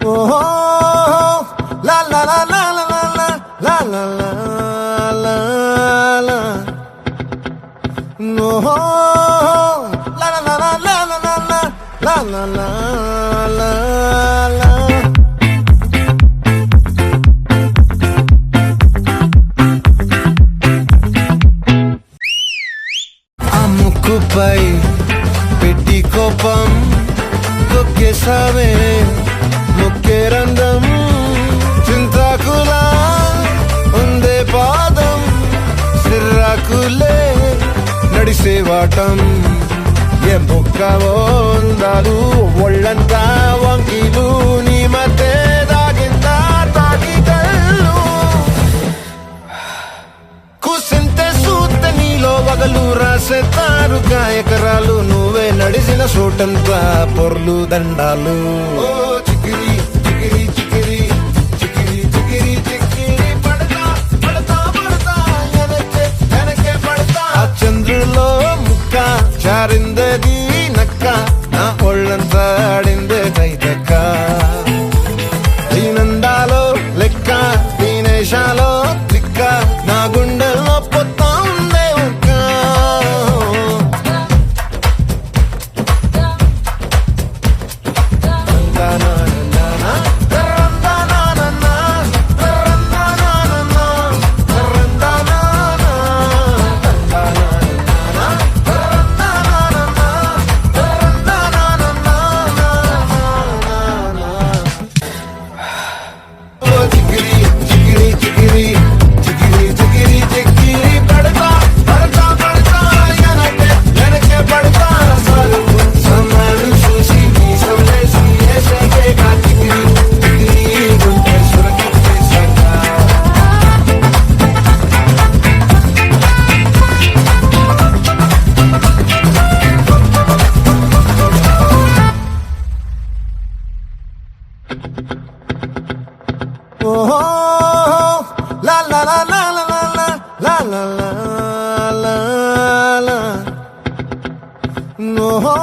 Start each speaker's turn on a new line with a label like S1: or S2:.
S1: ఓహో లా లా లా లా లా లా లా లా లా లా ఓహో లా లా లా లా లా లా లా లా లా లా. ఆ ముక్కుపై పెట్టి కోపం తొక్కేసావే ముక్కే రంధ్రం చింతాకులా ఉందే పాదం సిర్రాకులే నడిసే వాటం ఏ బొక్కవో అందాలు ఒళ్ళంతా వంకీలు నీ మధ్య దాగిందా తాకి కళ్ళు కూసింతే సూత నీలో వగలు రాసేతారుగా ఎకరాలు నువ్వే నడిసిన చోటంతా పొర్లు దండాలు ఓ చికిరి చికిరి చికిరి చికిరి చికిరి చికిరి పడతా పడతా పడతా వెనకే పడతా ఆ చంద్రులో ముక్క జారిందది నక్క నా ఒళ్ళంతా ఆడిందే కైతక్క దీనందాలో లెక్క దీనేశాలో దిక్క నా గుండెల్లో పొత్తా ఉందే ఒక్క ఓహో లా లా లా లా లా లా లా లా లా లా ఓహో